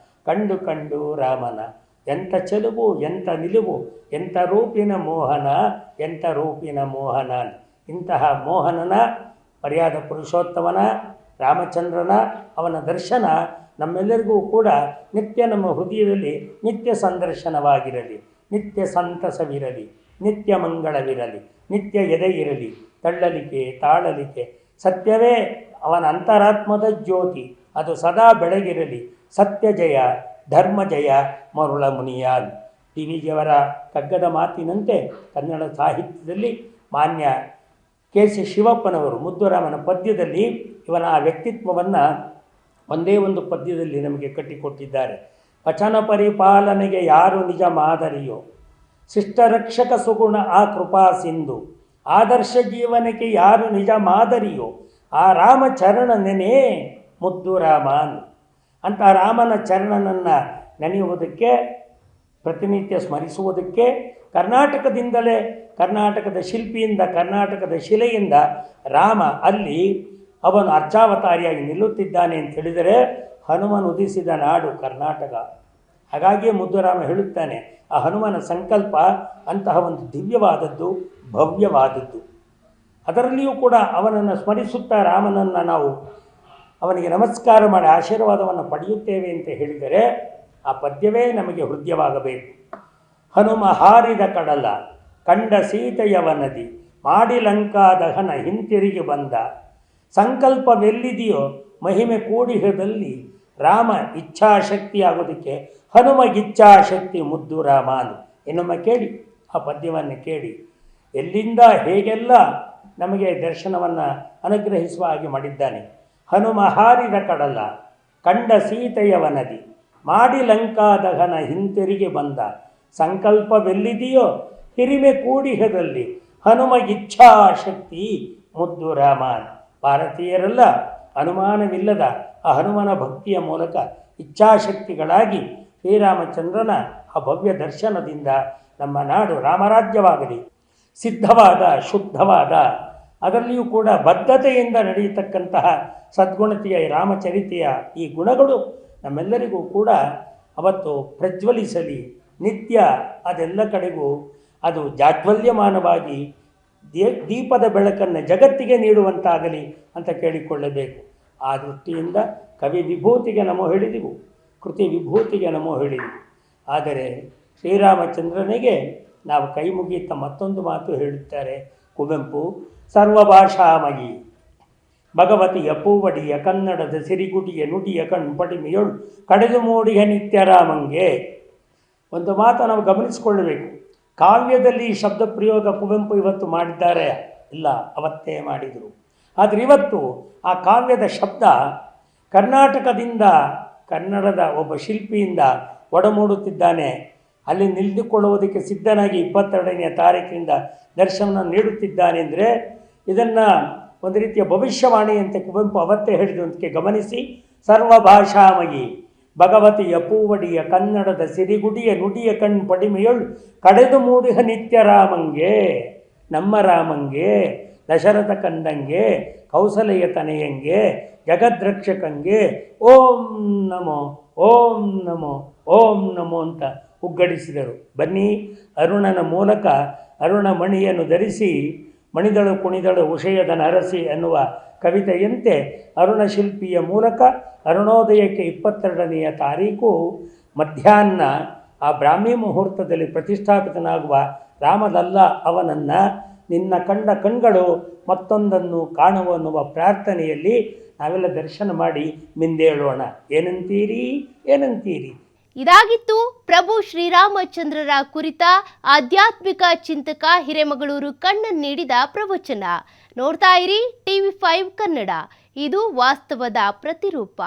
ಕಂಡು ಕಂಡು ರಾಮನ, ಎಂಥ ಚೆಲುವು ಎಂಥ ನಿಲುವು ಎಂಥ ರೂಪಿನ ಮೋಹನ ಎಂಥ ರೂಪಿನ ಮೋಹನ. ಇಂತಹ ಮೋಹನನ ಮರ್ಯಾದ ಪುರುಷೋತ್ತಮನ ರಾಮಚಂದ್ರನ ಅವನ ದರ್ಶನ ನಮ್ಮೆಲ್ಲರಿಗೂ ಕೂಡ ನಿತ್ಯ ನಮ್ಮ ಹೃದಯದಲ್ಲಿ ನಿತ್ಯ ಸಂದರ್ಶನವಾಗಿರಲಿ, ನಿತ್ಯ ಸಂತಸವಿರಲಿ, ನಿತ್ಯ ಮಂಗಳವಿರಲಿ, ನಿತ್ಯ ಎದೆ ಇರಲಿ, ತಳ್ಳಲಿಕೆ ತಾಳಲಿಕೆ. ಸತ್ಯವೇ ಅವನ ಅಂತರಾತ್ಮದ ಜ್ಯೋತಿ, ಅದು ಸದಾ ಬೆಳಗಿರಲಿ. ಸತ್ಯ ಜಯ ಧರ್ಮ ಜಯ ಮರುಳ ಮುನಿಯಾಲ್. ಟಿ ವಿ ಜಿಯವರ ಕಗ್ಗದ ಮಾತಿನಂತೆ ಕನ್ನಡ ಸಾಹಿತ್ಯದಲ್ಲಿ ಮಾನ್ಯ ಕೆ ಸಿ ಶಿವಪ್ಪನವರು ಮುದ್ದುರಾಮನ ಪದ್ಯದಲ್ಲಿ ಇವನ ಆ ವ್ಯಕ್ತಿತ್ವವನ್ನು ಒಂದೇ ಒಂದು ಪದ್ಯದಲ್ಲಿ ನಮಗೆ ಕಟ್ಟಿಕೊಟ್ಟಿದ್ದಾರೆ. ವಚನ ಪರಿಪಾಲನೆಗೆ ಯಾರು ನಿಜ ಮಾದರಿಯೋ, ಶಿಷ್ಟರಕ್ಷಕ ಸುಗುಣ ಆ ಕೃಪಾ ಸಿಂಧು, ಆದರ್ಶ ಜೀವನಕ್ಕೆ ಯಾರು ನಿಜ ಮಾದರಿಯೋ, ಆ ರಾಮಚರಣ ನೆನೆ ಮುದ್ದು ರಾಮನ್ ಅಂತ ರಾಮನ ಚರಣನನ್ನು ನೆನೆಯುವುದಕ್ಕೆ, ಪ್ರತಿನಿತ್ಯ ಸ್ಮರಿಸುವುದಕ್ಕೆ ಕರ್ನಾಟಕದಿಂದಲೇ, ಕರ್ನಾಟಕದ ಶಿಲ್ಪಿಯಿಂದ, ಕರ್ನಾಟಕದ ಶಿಲೆಯಿಂದ ರಾಮ ಅಲ್ಲಿ ಅವನು ಅರ್ಚಾವತಾರಿಯಾಗಿ ನಿಲ್ಲುತ್ತಿದ್ದಾನೆ ಅಂತ ಹೇಳಿದರೆ ಹನುಮನ್ ಉದಿಸಿದ ನಾಡು ಕರ್ನಾಟಕ. ಹಾಗಾಗಿಯೇ ಮುದ್ದುರಾಮ ಹೇಳುತ್ತಾನೆ, ಆ ಹನುಮನ ಸಂಕಲ್ಪ ಅಂತಹ ಒಂದು ದಿವ್ಯವಾದದ್ದು, ಭವ್ಯವಾದದ್ದು. ಅದರಲ್ಲಿಯೂ ಕೂಡ ಅವನನ್ನು ಸ್ಮರಿಸುತ್ತಾ ರಾಮನನ್ನು ನಾವು ಅವನಿಗೆ ನಮಸ್ಕಾರ ಮಾಡಿ ಆಶೀರ್ವಾದವನ್ನು ಪಡೆಯುತ್ತೇವೆ ಅಂತ ಹೇಳಿದರೆ ಆ ಪದ್ಯವೇ ನಮಗೆ ಹೃದಯವಾಗಬೇಕು. ಹನುಮ ಹಾರಿದ ಕಡಲ ಕಂಡ ಸೀತೆಯವ ನದಿ, ಮಾಡಿ ಲಂಕಾ ದಹನ ಹಿಂತಿರುಗಿ ಬಂದ, ಸಂಕಲ್ಪವೆಲ್ಲಿದೆಯೋ ಮಹಿಮೆ ಕೂಡಿಹದಲ್ಲಿ ರಾಮ ಇಚ್ಛಾಶಕ್ತಿಯಾಗೋದಕ್ಕೆ ಹನುಮಗಿಚ್ಛಾಶಕ್ತಿ ಮುದ್ದು ರಾಮನು. ಇನ್ನೊಮ್ಮೆ ಕೇಳಿ ಆ ಪದ್ಯವನ್ನು ಕೇಳಿ. ಎಲ್ಲಿಂದ ಹೇಗೆಲ್ಲ ನಮಗೆ ದರ್ಶನವನ್ನು ಅನುಗ್ರಹಿಸುವ ಹಾಗೆ ಮಾಡಿದ್ದಾನೆ. ಹನುಮ ಹಾರಿದ ಕಡಲ ಕಂಡ ಸೀತೆಯವ ನದಿ, ಮಾಡಿ ಲಂಕಾ ದಹನ ಹಿಂತಿರುಗಿ ಬಂದ, ಸಂಕಲ್ಪವೆಲ್ಲಿದೆಯೋ ಹಿರಿಮೆ ಕೂಡಿಹದಲ್ಲಿ ಹನುಮಗಿಚ್ಛಾಶಕ್ತಿ ಮುದ್ದು ರಾಮನ್. ಭಾರತೀಯರೆಲ್ಲ ಅನುಮಾನವಿಲ್ಲದ ಆ ಹನುಮನ ಭಕ್ತಿಯ ಮೂಲಕ ಇಚ್ಛಾಶಕ್ತಿಗಳಾಗಿ ಶ್ರೀರಾಮಚಂದ್ರನ ಆ ಭವ್ಯ ದರ್ಶನದಿಂದ ನಮ್ಮ ನಾಡು ರಾಮರಾಜ್ಯವಾಗಲಿ. ಸಿದ್ಧವಾದ ಶುದ್ಧವಾದ ಅದರಲ್ಲಿಯೂ ಕೂಡ ಬದ್ಧತೆಯಿಂದ ನಡೆಯತಕ್ಕಂತಹ ಸದ್ಗುಣತೆಯ ರಾಮಚರಿತೆಯ ಈ ಗುಣಗಳು ನಮ್ಮೆಲ್ಲರಿಗೂ ಕೂಡ ಅವತ್ತು ಪ್ರಜ್ವಲಿಸಲಿ, ನಿತ್ಯ ಅದೆಲ್ಲ ಕಡೆಗೂ ಅದು ಜಾಜ್ವಲ್ಯಮಾನವಾಗಿ ದೀಪದ ಬೆಳಕನ್ನು ಜಗತ್ತಿಗೆ ನೀಡುವಂತಾಗಲಿ ಅಂತ ಕೇಳಿಕೊಳ್ಳಬೇಕು. ಆ ದೃಷ್ಟಿಯಿಂದ ಕವಿ ವಿಭೂತಿಗೆ ನಮೋ ಹೇಳಿದೆವು, ಕೃತಿ ವಿಭೂತಿಗೆ ನಮೋ ಹೇಳಿದೆವು. ಆದರೆ ಶ್ರೀರಾಮಚಂದ್ರನಿಗೆ ನಾವು ಕೈ ಮುಗಿಯುತ್ತಾ ಮತ್ತೊಂದು ಮಾತು ಹೇಳುತ್ತಾರೆ ಕುವೆಂಪು, ಸರ್ವಭಾಷಾಮಯಿ ಭಗವತಿಯ ಪೂವಡಿಯ ಕನ್ನಡದ ಸಿರಿಗುಡಿಯ ನುಡಿಯ ಕಣ್ಪಡಿಮೆಯೊಳು ಕಡೆದು ಮೂಡಿಯ ನಿತ್ಯರಾಮಂಗೆ. ಒಂದು ಮಾತು ನಾವು ಗಮನಿಸಿಕೊಳ್ಳಬೇಕು. ಕಾವ್ಯದಲ್ಲಿ ಶಬ್ದ ಪ್ರಯೋಗ ಕುವೆಂಪು ಇವತ್ತು ಮಾಡಿದ್ದಾರೆ ಇಲ್ಲ, ಅವತ್ತೇ ಮಾಡಿದರು. ಆದರೆ ಇವತ್ತು ಆ ಕಾವ್ಯದ ಶಬ್ದ ಕರ್ನಾಟಕದಿಂದ, ಕನ್ನಡದ ಒಬ್ಬ ಶಿಲ್ಪಿಯಿಂದ ಒಡಮೂಡುತ್ತಿದ್ದಾನೆ. ಅಲ್ಲಿ ನಿಂತುಕೊಳ್ಳುವುದಕ್ಕೆ ಸಿದ್ಧನಾಗಿ 22ನೇ ತಾರೀಕಿನಿಂದ ದರ್ಶನ ನೀಡುತ್ತಿದ್ದಾನೆ ಅಂದರೆ ಇದನ್ನು ಒಂದು ರೀತಿಯ ಭವಿಷ್ಯವಾಣಿಯಂತೆ ಕುವೆಂಪು ಅವತ್ತೇ ಹೇಳಿದಂತೆ ಗಮನಿಸಿ. ಸರ್ವಭಾಷಾಮಯಿ ಭಗವತಿಯ ಪೂವಡಿಯ ಕನ್ನಡದ ಸಿರಿಗುಡಿಯ ನುಡಿಯ ಕಣ್ಪಡಿಮೆಯೊಳು ಕಡೆದು ಮೂಡಿಹ ನಿತ್ಯ ರಾಮಂಗೆ, ನಮ್ಮ ರಾಮಂಗೆ, ದಶರಥ ಕಂದಂಗೆ, ಕೌಸಲೆಯ ತನೆಯಂಗೆ, ಜಗದ್ರಕ್ಷಕಂಗೆ ಓಂ ನಮೋ ಓಂ ನಮೋ ಓಂ ನಮೋ ಅಂತ ಉಗ್ಗಡಿಸಿದರು. ಬನ್ನಿ, ಅರುಣನ ಮೂಲಕ ಅರುಣಮಣಿಯನ್ನು ಧರಿಸಿ ಮಣಿದಳು ಕುಣಿದಳು ಉಷಯದ ನರಸಿ ಎನ್ನುವ ಕವಿತೆಯಂತೆ ಅರುಣ ಶಿಲ್ಪಿಯ ಮೂಲಕ ಅರುಣೋದಯಕ್ಕೆ 22ನೆಯ ತಾರೀಕು ಮಧ್ಯಾಹ್ನ ಆ ಬ್ರಾಹ್ಮಿ ಮುಹೂರ್ತದಲ್ಲಿ ಪ್ರತಿಷ್ಠಾಪಿತನಾಗುವ ರಾಮಲಲ್ಲ ಅವನನ್ನು ನಿನ್ನ ಕಂಡ ಕಣ್ಗಳು ಮತ್ತೊಂದನ್ನು ಕಾಣುವ ಅನ್ನುವ ಪ್ರಾರ್ಥನೆಯಲ್ಲಿ ನಾವೆಲ್ಲ ದರ್ಶನ ಮಾಡಿ ಮಿಂದೇಳೋಣ. ಏನಂತೀರಿ ಏನಂತೀರಿ? ಇದಾಗಿತ್ತು ಪ್ರಭು ಶ್ರೀರಾಮಚಂದ್ರರ ಕುರಿತ ಆಧ್ಯಾತ್ಮಿಕ ಚಿಂತಕ ಹಿರೇಮಗಳೂರು ಕಣ್ಣನ್ ನೀಡಿದ ಪ್ರವಚನ. ನೋಡ್ತಾ ಇರಿ TV5 ಕನ್ನಡ, ಇದು ವಾಸ್ತವದ ಪ್ರತಿರೂಪ.